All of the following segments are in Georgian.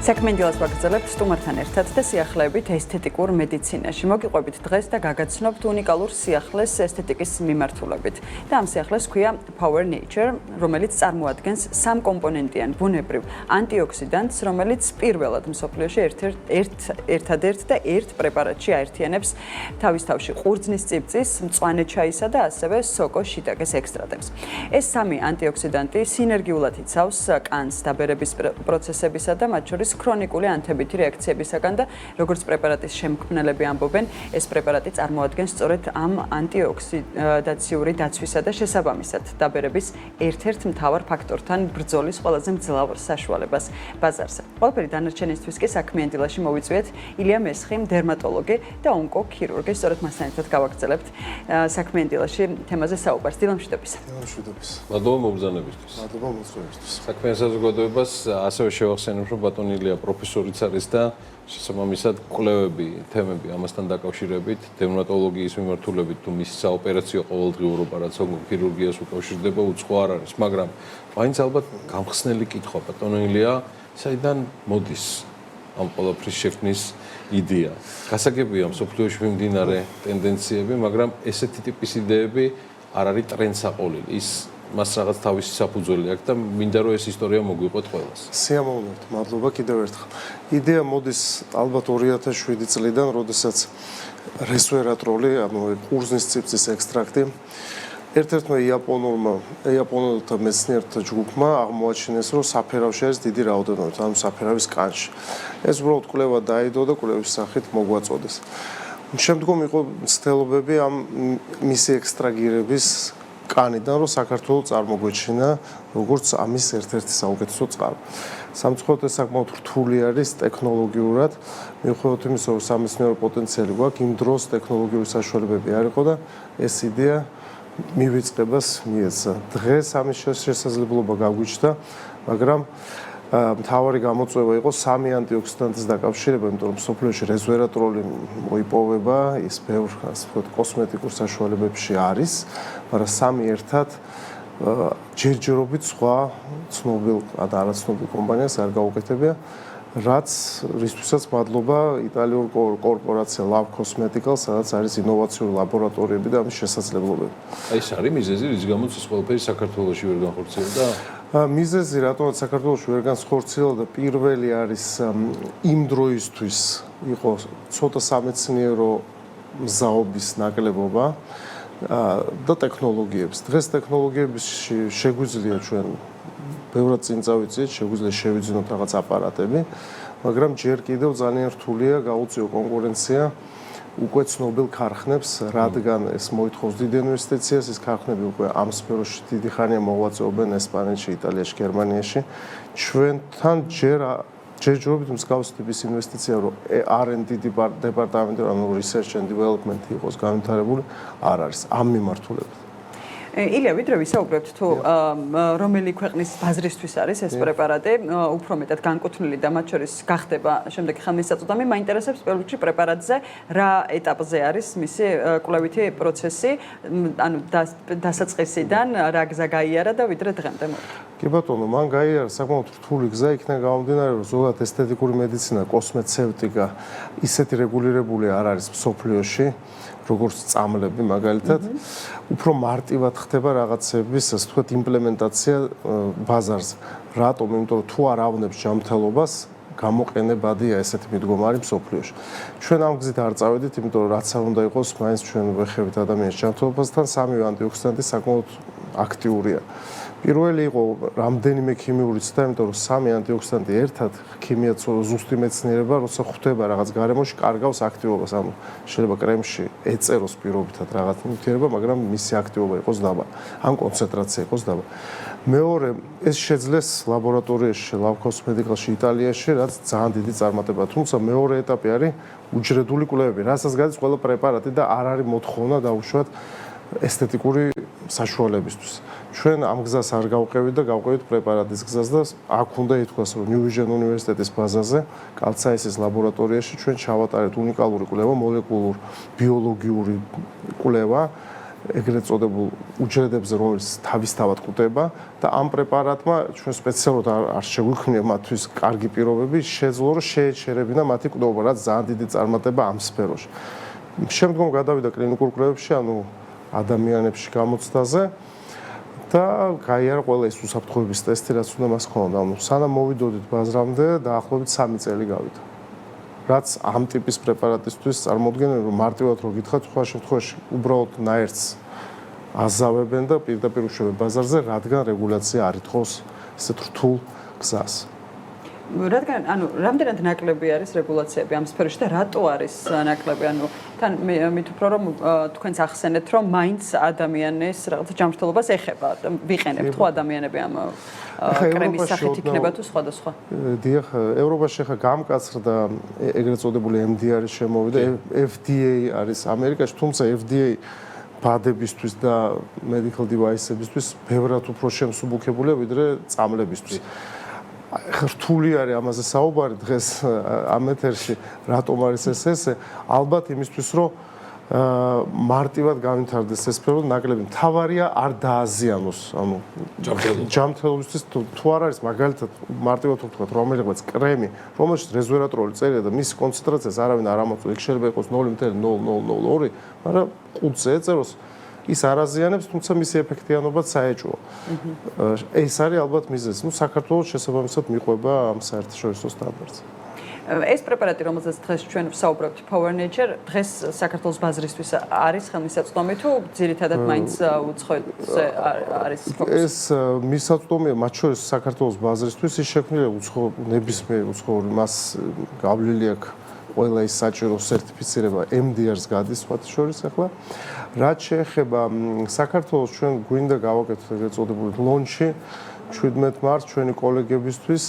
საქმენდილას ვაგრძელებთ სტუმართან ერთად და სიახლეებით ესთეტიკურ მედიცინაში. მოგიყვებით დღეს და გაგაცნობთ უნიკალურ სიახლეს ესთეტიკის მიმართულებით. და ამ სიახლეს ჰქვია Power Nature, რომელიც წარმოადგენს სამკომპონენტიან ბუნებრივ ანტიოქსიდანტს, რომელიც პირველად მსოფლიოში ერთადერთ და ერთ პრეპარატში აერთიანებს თავის თავში ყურძნის წიბწის, მწვანე ჩაისა და ასევე სოკოს შიტაკეს ექსტრატებს. ეს სამი ანტიოქსიდანტი სინერგიულად იცავს კანს დაბერების პროცესებისა და მათ შორის ქრონიკული ანთებითი რეაქციებისაგან და როგორც პრეპარატის შემქმნელები ამბობენ, ეს პრეპარატი წარმოადგენს სწორედ ამ ანტიოქსიდაციური დაცვისა და შესაბამისად დაბერების ერთ-ერთ მთავარ ფაქტორთან ბრძოლის ყველაზე მძლავრ საშუალებას ბაზარზე. ყველაფერი დანარჩენისთვის კი საქმიან დილაში მოვიწვიეთ ილია მესხი, დერმატოლოგი და ონკოქირურგი. სწორედ მასთან ერთად გავაგრძელებთ საქმიან დილაში თემაზე საუბარს. დილამშვიდობის. დილამშვიდობის. მადლობა მოგზაურობისთვის. მადლობა მოწვევისთვის. საქმიან საზოგადოებას ასევე შევახსენებ, რომ ბატონი ილია პროფესორიც არის და შესაბამისად კვლევები, თემები ამასთან დაკავშირებით, დერმატოლოგიის მიმართულებით თუ მის საოპერაციო ყოველდღიურობა, რაც ონკოქირურგიას უკავშირდება, უცხო არ არის, მაგრამ მაინც ალბათ გამხსნელი კითხვა ბატონი ილია, საიდან მოდის ამ ყველაფრის შექმნის იდეა. გასაგებია მსოფლიოში მიმდინარე ტენდენციები, მაგრამ ესეთი ტიპის იდეები არ არის ტრენდსაყოლილი. ის მას რაღაც თავისი საფუძველი აქვს და მინდა რომ ეს ისტორია მოგვიყვეთ ყველას. სიამოვნებთ, მადლობა კიდევ ერთხელ. იდეა მოდის ალბათ 2007 წლიდან, როდესაც რესვერატროლი, ანუ ყურძნის წიბწის ექსტრაქტი ერთ-ერთმა იაპონელთა მეცნიერთა ჯგუფმა აღმოაჩინეს, რომ საფერავში არის დიდი რაოდენობით, ანუ საფერავის კანში. ეს უბრალოდ კვლევა დაიდო და კვლევის სახით მოგვაწოდეს. შემდგომ იყო მცდელობები ამ მისი ექსტრაგირების კანიდან, რომ საქართველოს წარმოგვეჩინა როგორც ამის ერთ-ერთი საუკეთესო წყარო. სამწუხაროდ ეს საკმაოდ რთული არის ტექნოლოგიურად, მიუხედავად იმისა, რომ სამეცნიერო პოტენციალი გვაქვს, იმ დროს ტექნოლოგიური საშუალებები არ იყო და ეს იდეა მივიწყებას მიეცა. დღეს ამის შესაძლებლობა გაგვიჩნდა, მაგრამ მთავარი გამოწვევა იყო სამი ანტიოქსიდანტის დაკავშირება, იმიტომ რომ მსოფლიოში რესვერატროლი მოიპოვება, ის ბევრ ასე ვთქვათ კოსმეტიკურ საშუალებებში არის, მაგრამ სამი ერთად ჯერჯერობით სხვა ცნობილ და არაცნობილ კომპანიას არ გაუკეთებია, რაც რისთვისაც მადლობა იტალიურ კორპორაცია Lab Cosmetical, სადაც არის ინოვაციური ლაბორატორიები და ამის შესაძლებლობები. აი ეს არის მიზეზი, რის გამოც ეს ყველაფერი საქართველოში ვერ განხორციელდა? მიზეზი რატომაც საქართველოში ვერ განხორციელდა, პირველი არის იმ დროისთვის იყო ცოტა სამეცნიერო მზაობის ნაკლებობა და ტექნოლოგიების. დღეს ტექნოლოგიების შეგვიძლია ჩვენ ბევრად წინ წავიწიეთ, შეგვიძლია შევიძინოთ რაღაც აპარატები, მაგრამ ჯერ კიდევ ძალიან რთულია გაუწიო კონკურენცია უკვე ცნობილ ქარხნებს, რადგან ეს მოითხოვს დიდ ინვესტიციას, ეს ქარხნები უკვე ამ სფეროში დიდი ხანია მოღვაწეობენ ესპანეთში, იტალიაში, გერმანიაში. ჩვენთან ჯერჯერობით მსგავსი ტიპის ინვესტიცია, რომ R&D დეპარტამენტი, ანუ Research and Development იყოს განვითარებული, არ არის ამ მიმართულებით. ილია, ვიდრე ვისაუბრებთ თუ რომელი ქვეყნის ბაზრისთვის არის ეს პრეპარატი, უფრო მეტად განკუთვნილი და მათ შორის გახდება შემდეგი ხელმისაწვდომი, მაინტერესებს პირველ რიგში პრეპარატზე რა ეტაპზე არის მისი კვლევითი პროცესი, ანუ დასაწყისიდან რა გზა გაიარა და ვიდრე დღემდე მოდი. კი ბატონო, მან გაიარა საკმაოდ რთული გზა, იქიდან გამომდინარე, რომ ზოგადად ესთეტიკური მედიცინა, კოსმეცევტიკა ისეთი რეგულირებული არ არის მსოფლიოში, როგორც წამლები მაგალითად, უფრო მარტივად ხდება რაღაცების, ასე ვთქვათ, იმპლემენტაცია ბაზარზე. რატომ? იმიტომ რომ თუ არ ავნებს ჯანმრთელობას, გამოყენებადია ესეთი მიდგომარი მსოფლიოში. ჩვენ ამ გზით არ წავედით, იმიტომ რომ რაც არ უნდა იყოს, მაინც ჩვენ ვეხებით ადამიანის ჯანმრთელობასთან, სამივე ანტიოქსიდანტი საკმაოდ აქტიურია. პირველი იყო რამდენიმე ქიმიური ცდა, იმიტომ რომ სამი ანტიოქსიდანტი ერთად ქიმიაც ზუსტი მეცნიერება, როცა ხვდება რაღაც გარემოში, კარგავს აქტივობას, ანუ შეიძლება კრემში ეწეროს პირობითად რაღაც ნივთიერება, მაგრამ მისი აქტივობა იყოს დაბალი, ან კონცენტრაცია იყოს დაბალი. მეორე, ეს შეძლეს ლაბორატორიაში, Lab Cosmetical-ში, იტალიაში, რაც ძალიან დიდი წარმატებაა, თუმცა მეორე ეტაპი არის უჯრედული კვლევები, რასაც გადის ყველა პრეპარატი და არ არის მოთხოვნა დაუშვათ ესთეტიკური საშუალებისთვის. ჩვენ ამ გზას არ გავყევით და გავყევით პრეპარატის გზას და აქ უნდა ითქვას, რომ New Vision უნივერსიტეტის ბაზაზე, კალცაისის ლაბორატორიაში ჩვენ ჩავატარეთ უნიკალური კვლევა, მოლეკულურ ბიოლოგიური კვლევა, ეგრეთ წოდებულ უჯრედებზე, რომელიც თავისთავად კვდება და ამ პრეპარატმა ჩვენ სპეციალურად არ შეგვიქმნია მათთვის კარგი პირობები, შეძლო რომ შეეჩერებინა მათი კვდობა, რაც ძალიან დიდი წარმატება ამ სფეროში. შემდგომ გადავიდა კლინიკურ კვლევებში, ანუ ადამიანებში გამოცდაზე და გაიარა ყველა ის უსაფრთხოების ტესტი, რაც უნდა მას ჰქონდა. ანუ სანამ მოვიდოდით ბაზრამდე, დაახლოებით 3 წელი გავიდა. რაც ამ ტიპის პრეპარატისთვის წარმოუდგენელი, რომ მარტივად რო გითხრათ, სხვა შემთხვევაში უბრალოდ ნაერთს აზავებენ და პირდაპირ უშვებენ ბაზარზე, რადგან რეგულაცია არ ითხოვს ესეთ რთულ გზას. რადგან, რამდენად ნაკლები არის რეგულაციები ამ სფეროში და რატო არის ნაკლები? თან მით უფრო რომ თქვენს ახსენეთ, რომ მაინც ადამიანის რაღაც ჯანმრთელობას ეხება. ვიყენებთ ხო ადამიანები ამ კრემის სახით იქნება თუ სხვადასხვა? დიახ, ევროპაში ხა გამკაცრდა ეგრეთ წოდებული MDR-ის შემოვიდა, FDA არის ამერიკაში, თუმცა FDA ბადებისთვის და medical device-ებისთვის ბევრად უფრო შემსუბუქებულია ვიდრე წამლებისთვის. რთული არის ამაზე საუბარი დღეს ამ ეთერში, რატომ არის ესე? ალბათ იმისთვის, რომ მარტივად განვითარდეს ეს სფერო, ნაკლები თავარია არ დააზიანოს, ანუ ჯანმრთელობისთვის თუ არ არის მაგალითად მარტივად ვთქვათ, რომელიღაც კრემი, რომელშიც რეზვერატროლი წერია და მის კონცენტრაციას არავინ არ ამოწმებს, იქ შეიძლება იყოს 0.0002, მაგრამ 5-ზე ეწეროს, ის არ აზიანებს, თუმცა მისი ეფექტიანობაც საეჭვოა. ეს არის ალბათ მიზეზი. საქართველოს შესაბამისად მიყვება ამ საერთაშორისო სტანდარტს. ეს პრეპარატი, რომელზეც დღეს ჩვენ ვსაუბრობთ, Power Nature, დღეს საქართველოს ბაზრისთვის არის ხელმისაწვდომი თუ ძირითადად მაინც უცხოეთზე არის ფოკუსი? ეს მისაწვდომია მათ შორის საქართველოს ბაზრისთვის, ის შექმნილია ნებისმიერ უცხოური მას გავლილი აქვს ყველა ის საჭირო სერტიფიცირება MDR-ს გადის სხვათა შორის ახლა. რაც შეეხება საქართველოს, ჩვენ გვინდა გავაკეთოთ ეგრეთ წოდებული ლონჩი 17 მარტს ჩვენი კოლეგებისთვის,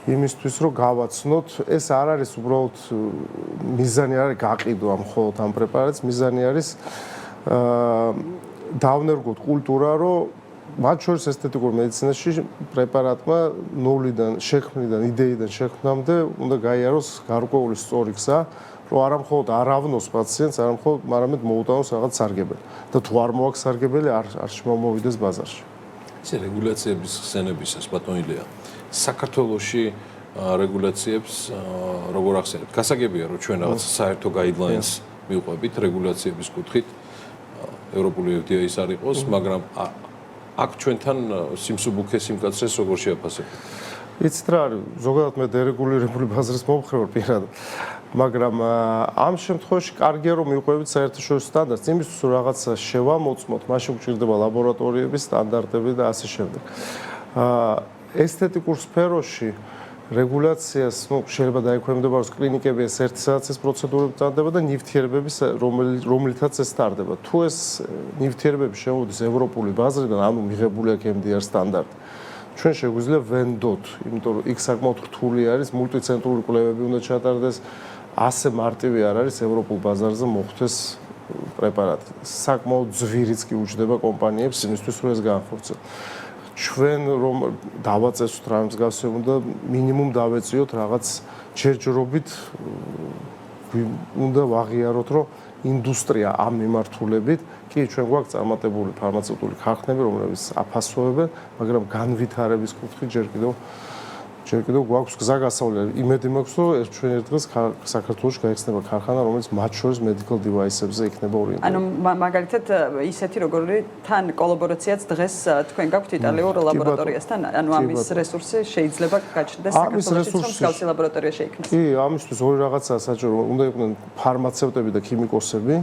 იმისთვის რომ გავაცნოთ, ეს არ არის უბრალოდ მიზანი არ არის გაყიდვა მხოლოდ ამ პრეპარატს, მიზანი არის დავნერგოთ კულტურა, რომ მათ შორის ესთეტიკურ მედიცინაში პრეპარატმა ნულიდან შექმნიდან, იდეიდან შექმნამდე უნდა გაიაროს გარკვეული სწორი გზა, რომ არა მხოლოდ არ ავნოს პაციენტს, არამედ მოუტანოს რაღაც სარგებელი. და თუ არ მოაქვს სარგებელი, არ შემომოვიდეს ბაზარში. ესე რეგულაციების ხსენებისას ბატონ ილია, საქართველოში რეგულაციებს როგორ ახსენებთ? გასაგებია, რომ ჩვენ რაღაც საერთო guidelines მივყვებით რეგულაციების კუთხით, ევროპული FDA-ის არ იყოს, მაგრამ აქ ჩვენთან სიმსუბუქე სიმკაცრეს როგორ შეაფასებთ? იცით რა არის, ზოგადად მე დერეგულირებული ბაზრის მომხრე ვარ პირადად, მაგრამ ამ შემთხვევაში კარგია რომ მივყვებით საერთაშორისო სტანდარტს, იმისთვის რომ რაღაცა შევამოწმოთ, მაშინ გვჭირდება ლაბორატორიების სტანდარტები და ასე შემდეგ. ესთეტიკურ სფეროში რეგულაციას, შეიძლება დაექვემდებაროს კლინიკები ეს ერთი საათის პროცედურები ტარდება და ნივთიერებები, რომლითაც ეს ტარდება. თუ ეს ნივთიერებები შემოვიდეს ევროპული ბაზრიდან, ანუ მიღებული აქვს MDR სტანდარტი, ჩვენ შეგვიძლია ვენდოთ, იმიტომ რომ იქ საკმაოდ რთული არის, მულტიცენტრული კვლევები უნდა ჩატარდეს, ასე მარტივი არ არის ევროპულ ბაზარზე მოხვდეს პრეპარატი. საკმაოდ ძვირიც კი უჯდება კომპანიებს იმისთვის, რომ ეს გაახორციელოს. ჩვენ რომ დავაწესოთ რა მსგავსი უნდა მინიმუმ დავეწიოთ რაღაც ჯერჯერობით უნდა ვაღიაროთ, რომ ინდუსტრია ამ მიმართულებით, კი ჩვენ გვაქვს წარმატებული ფარმაცევტული ქარხნები, რომლებიც აფასოებენ, მაგრამ განვითარების კუთხით ჯერ კიდევ გვაქვს გზა გასავლელი. იმედი მაქვს, რომ ჩვენ ერთ დღეს საქართველოში გაიხსნება ქარხანა, რომელიც მათ შორის medical device-ებზე იქნება ორიენტირებული. ანუ მაგალითად ისეთი როგორი თან კოლაბორაციაც დღეს თქვენ გაქვთ იტალიურ ლაბორატორიასთან, ანუ ამის რესურსი შეიძლება გაჩნდეს საქართველოში, რომ მსგავსი ლაბორატორია შეიქმნას. კი, ამისთვის ორი რაღაცაა საჭირო, უნდა იყვნენ ფარმაცევტები და ქიმიკოსები,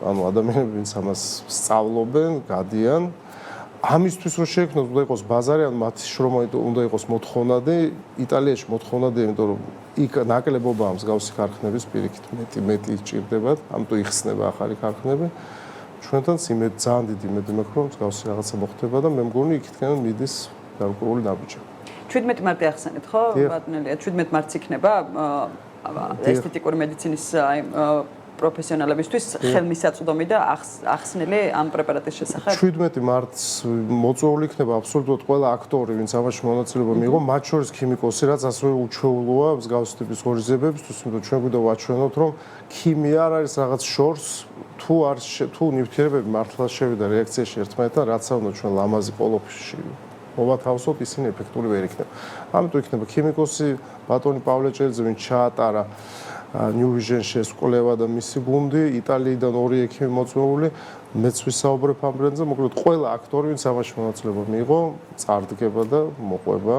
ანუ ადამიანები, ვინც ამას სწავლობენ, გადიან. ამისთვის რომ შეექმნათ, უნდა იყოს ბაზარი, ანუ მათი შრომა უნდა იყოს მოთხოვნადი, იტალიაში მოთხოვნადი, იმიტომ რომ იქ ნაკლებობაა მსგავსი ქარხნების პირიქით მეტი ჭირდებათ, ამიტომ იხსნება ახალი ქარხნები. ჩვენთანაც ძალიან დიდი იმედი მაქვს, რომ მსგავსი რაღაცა მოხდება და მე მგონი იქითკენ მიდის გარკვეული ნაბიჯი. 17 მარტი ახსენეთ, ხო? ბატონელია, 17 მარტს იქნება ესთეტიკური მედიცინის პროფესიონალებისთვის ხელმისაწვდომი და ახსნელი ამ პრეპარატის შესახებ. 17 მარტს მოწვეული იქნება აბსოლუტურად ყველა აქტორი, ვინც ამაში მონაწილეობა მიიღო, მათ შორის ქიმიკოსი, რაც ასევე უჩვეულოა მსგავსი ტიპის ღონისძიებებისთვის, იმიტომ ჩვენ გვინდა ვაჩვენოთ, რომ ქიმია არ არის რაღაც შორს თუ ნივთიერებები მართლა შევიდა რეაქციაში ერთმანეთთან, რაც უნდა ჩვენ ლამაზი პოლოფში მოვათავსოთ, ისინი ეფექტური ვერ იქნება. ამიტომ იქნება ქიმიკოსი ბატონი პავლეჭელიძე, ვინც ჩაატარა New Vision-ში ეს კვლევა და მისი გუნდი, იტალიიდან 2 ექიმი მოწვეული, მეც ვისაუბრებ ამ ბრენდზე, მოკლედ ყველა აქტორი, ვინც ამაში მონაწილეობა მიიღო, წარდგება და მოყვება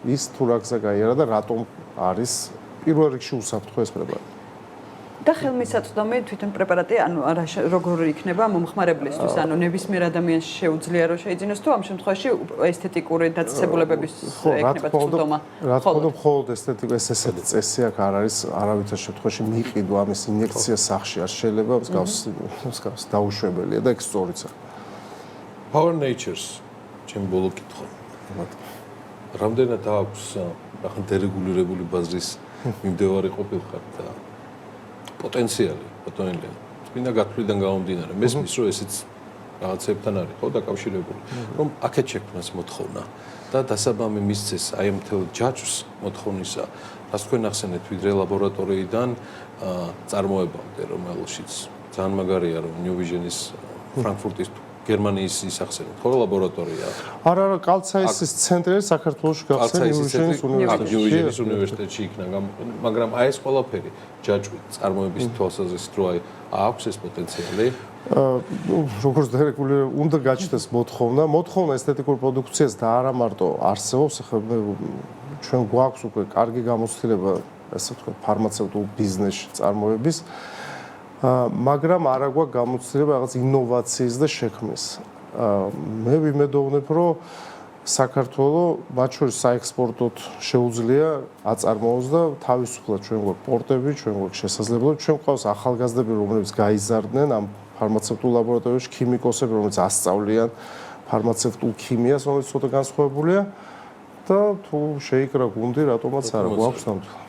ის თუ რა გზა გაიარა და რატომ არის პირველ რიგში უსაფრთხო ეს პრეპარატი. და ხელმისაწვდომი თვითონ პრეპარატი, ანუ როგორ იქნება მომხმარებლისთვის, ანუ ნებისმიერ ადამიანს შეუძლია რომ შეიძინოს თუ ამ შემთხვევაში ესთეტიკური დაწესებულებების ექნება წვდომა. რა თქმა უნდა, მხოლოდ ესთეტიკა ესეთი წესი აქ არ არის, არავითარ შემთხვევაში მიყიდვა ამის ინიექცია სახში არ შეიძლება, მსგავს დაუშვებელია და ეგ სწორიც არის. Power Natures ჩემი ბოლო კითხვა. რამდენად აქვს ახლა დერეგულირებული ბაზრის მიმდევარი ყოფილიყარ და პოტენციალი ბატონელია. წმინდა გათვლიდან გამომდინარე, მესმის რომ ესეც რაღაცებთან არის ხო დაკავშირებული, რომ აქეთ შექმნას მოთხოვნა და დასაბამი მისცეს აი ამ მთელ ჯაჭვს მოთხოვნისა, რაც თქვენ ახსენეთ ვიდრე ლაბორატორიიდან წარმოებამდე, რომელშიც ძალიან მაგარია რომ New Vision-ის ფრანკფურტის გერმანიის ისახსენეთ ხო ლაბორატორია. არა, კალცაისის ცენტრი საქართველოში გახსნა New Vision-ის უნივერსიტეტში იქნა, მაგრამ აი ეს ყველაფერი ჯაჭვი წარმოების თვალსაზრისით რო აი აქვს ეს პოტენციალი. როგორც დერეგულირებული უნდა გაჩნდეს მოთხოვნა ესთეტიკურ პროდუქციას და არა მარტო არსებობს, ახლა ჩვენ გვაქვს უკვე კარგი გამოცდილება, ასე ვთქვათ, ფარმაცევტულ ბიზნესში წარმოების, მაგრამ არა გვაქვს გამოცდილება რაღაც ინოვაციის და შექმნის. მე ვიმედოვნებ, რომ საქართველოს მათ შორის საექსპორტოდ შეუძლია აწარმოოს და თავისუფლად ჩვენ გვაქვს პორტები, ჩვენ გვაქვს შესაძლებლობები, ჩვენ გვყავს ახალგაზრდები, რომლებიც გაიზარდნენ ამ ფარმაცევტულ ლაბორატორიაში, ქიმიკოსები, რომლებიც ასწავლიან ფარმაცევტულ ქიმიას, რომელიც ცოტა განსხვავებულია და თუ შეიკრა გუნდი, რატომაც არა გვაქვს ნამდვილად.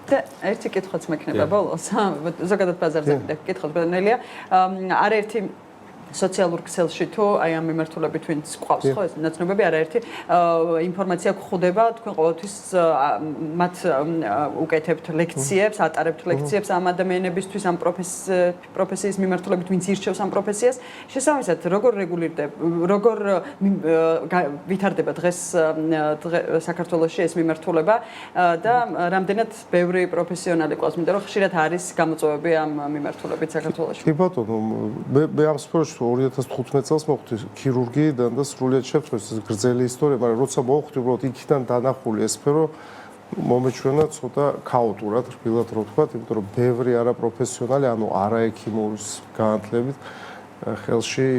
და ერთი კითხვაც მექნება ბოლოს. ზოგადად ბაზარზე კითხავს ბატონელია. არაერთი სოციალურ ქსელში თუ აი ამ მიმართულებით ვინც ყავს ხო ეს ნაცნობები არაერთი ინფორმაცია გვხვდება თქვენ ყოველთვის მათ უკეთებთ ლექციებს, ატარებთ ლექციებს ამ ადამიანებისთვის ამ პროფესიის მიმართულებით ვინც ირჩევს ამ პროფესიას. შესაბამისად როგორ როგორ ვითარდება დღეს საქართველოში ეს მიმართულება და რამდენად ბევრი პროფესიონალი ყავს, იმიტომ რომ ხშირად არის გამოწვევები ამ მიმართულებით საქართველოში. კი ბატონო, მე ამ სფეროში 2015 წელს მოხვდი ქირურგიიდან და სრულიად შევწყვეტ ეს გრძელი ისტორია, მაგრამ როცა მოხვდი უბრალოდ იქიდან დანახული ეს სფერო მომეჩვენა ცოტა ქაოტურად, რბილად რო ვთქვა, იმიტომ რომ ბევრი არაპროფესიონალი, ანუ არაექიმურის განათლებით ხელში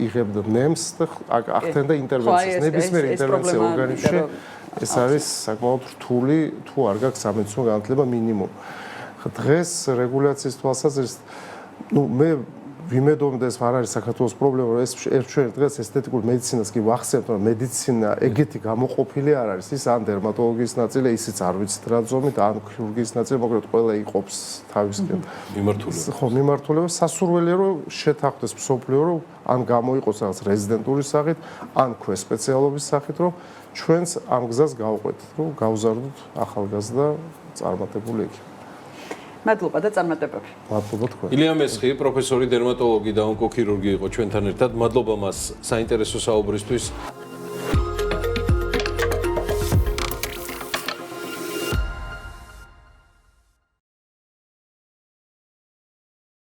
იღებდა ნემს და ახდენდა ინტერვენციას, ნებისმიერი ინტერვენცია ორგანიზმში ეს არის საკმაოდ რთული, თუ არ გაქვს სამედიცინო განათლება მინიმუმ. დღეს რეგულაციის თვალსაზრისით, მე ვიმედოვნებ ეს არ არის საქართველოს პრობლემა, რომ ეს ჩვენ დღეს ესთეტიკურ მედიცინას კი ვახსენებთ, რომ მედიცინა ეგეთი გამოყოფილი არ არის, ის ან დერმატოლოგიის ნაწილი, ისიც არ ვიცით რა ზომით, ან ქირურგიის ნაწილი, მაგრამ ყველა იყოფს თავისკენ. მიმართულება. ხო, მიმართულება სასურველია, რომ შეთანხმდეს მსოფლიო, რომ ან გამოიყოს რაღაც რეზიდენტურის სახით, ან ქვესპეციალობის სახით, რომ ჩვენს ამ გზას გავყვეთთ, რომ გავზარდოთ ახალგაზრდა წარმატებული ექიმი. მადლობა და წარმატებები. მადლობა თქვენ. ილია მესხი, პროფესორი დერმატოლოგი და ონკოქირურგი იყო ჩვენთან ერთად. მადლობა მას საინტერესო საუბრისთვის.